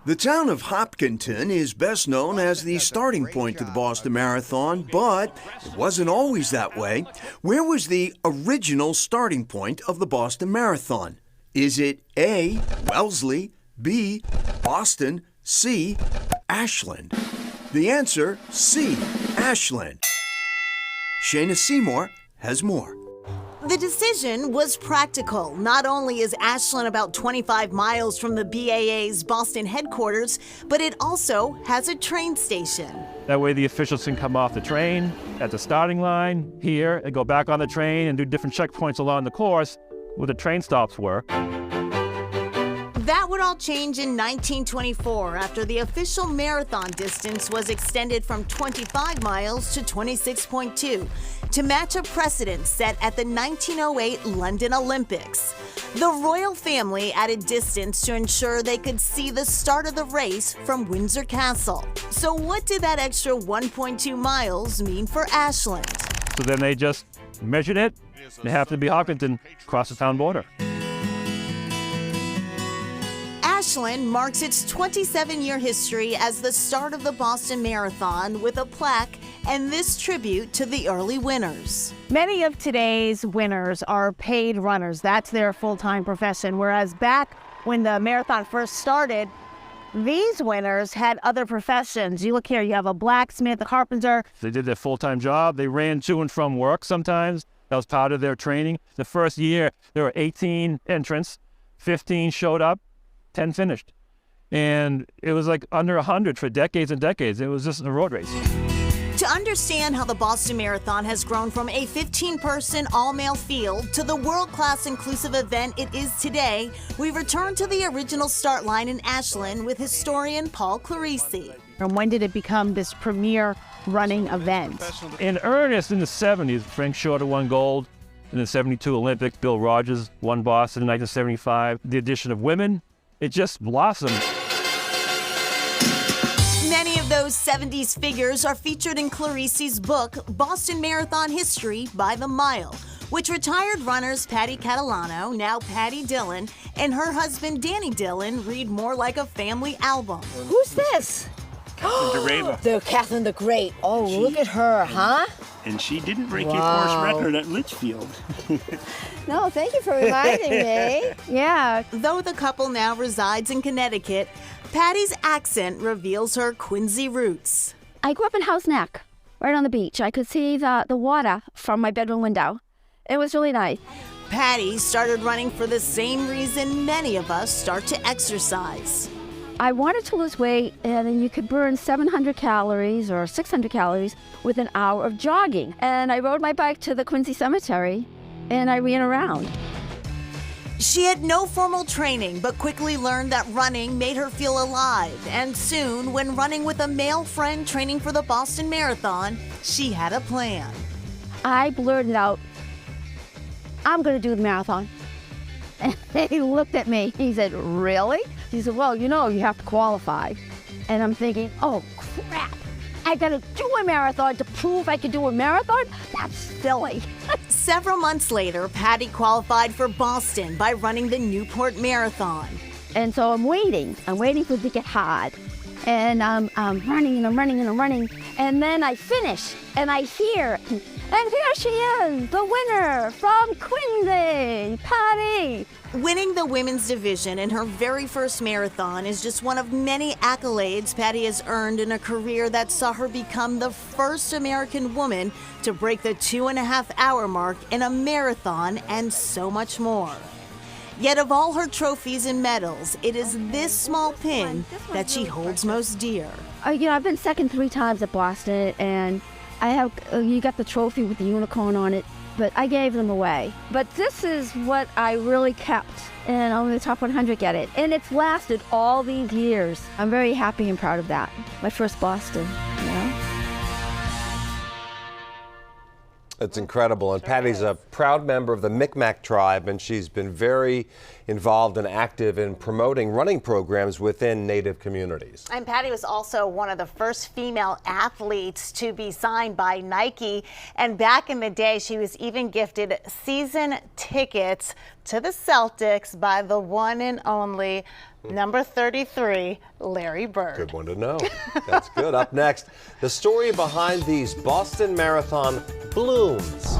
The town of Hopkinton is best known as the starting point to the Boston Marathon, but it wasn't always that way. Where was the original starting point of the Boston Marathon? Is it A, Wellesley, B, Boston, C, Ashland? The answer, C, Ashland. Shayna Seymour has more. The decision was practical. Not only is Ashland about 25 miles from the BAA's Boston headquarters, but it also has a train station. That way the officials can come off the train at the starting line here and go back on the train and do different checkpoints along the course where the train stops were. That would all change in 1924 after the official marathon distance was extended from 25 miles to 26.2 to match a precedent set at the 1908 London Olympics. The royal family added distance to ensure they could see the start of the race from Windsor Castle. So what did that extra 1.2 miles mean for Ashland? So then they just measured it. It happened to be Hopkinton across the town border. Ashland marks its 27-year history as the start of the Boston Marathon with a plaque and this tribute to the early winners. Many of today's winners are paid runners. That's their full-time profession, whereas back when the marathon first started, these winners had other professions. You look here, you have a blacksmith, a carpenter. They did their full-time job. They ran to and from work sometimes. That was part of their training. The first year, there were 18 entrants, 15 showed up, 10 finished. And it was like under 100 for decades and decades. It was just a road race. To understand how the Boston Marathon has grown from a 15-person all-male field to the world-class inclusive event it is today, we return to the original start line in Ashland with historian Paul Clarici. And when did it become this premier running event? In earnest, in the 70s, Frank Shorter won gold. In the 72 Olympics, Bill Rogers won Boston in 1975. The addition of women, it just blossomed. Many of those 70s figures are featured in Clarici's book, Boston Marathon History by the Mile, which retired runners Patty Catalano, now Patty Dillon, and her husband Danny Dillon read more like a family album. Who's this? The Catherine the Great. Oh, look at her, huh? And she didn't break your course record at Litchfield. No, thank you for reminding me. Yeah. Though the couple now resides in Connecticut, Patty's accent reveals her Quincy roots. I grew up in House Neck, right on the beach. I could see the water from my bedroom window. It was really nice. Patty started running for the same reason many of us start to exercise. I wanted to lose weight, and then you could burn 700 calories or 600 calories with an hour of jogging. And I rode my bike to the Quincy Cemetery, and I ran around. She had no formal training, but quickly learned that running made her feel alive. And soon, when running with a male friend training for the Boston Marathon, she had a plan. I blurted out, "I'm going to do the marathon." And he looked at me. He said, "Really?" He said, "Well, you know, you have to qualify." And I'm thinking, oh, crap. I got to do a marathon to prove I could do a marathon? That's silly. Several months later, Patty qualified for Boston by running the Newport Marathon. And so I'm waiting. I'm waiting for it to get hard. And I'm running and I'm running and I'm running. And then I finish and I hear, and here she is, the winner from Quincy, Patty. Winning the women's division in her very first marathon is just one of many accolades Patty has earned in a career that saw her become the first American woman to break the 2.5-hour mark in a marathon and so much more. Yet of all her trophies and medals, it is this small pin that she holds most dear. I've been second 3 times at Boston, and I have, you got the trophy with the unicorn on it, but I gave them away. But this is what I really kept, and only the top 100 get it. And it's lasted all these years. I'm very happy and proud of that. My first Boston, It's incredible. And Patty's a proud member of the Micmac tribe, and she's been very involved and active in promoting running programs within Native communities. And Patty was also one of the first female athletes to be signed by Nike. And back in the day, she was even gifted season tickets to the Celtics by the one and only number 33, Larry Bird. Good one to know. That's good. Up next, the story behind these Boston Marathon blooms.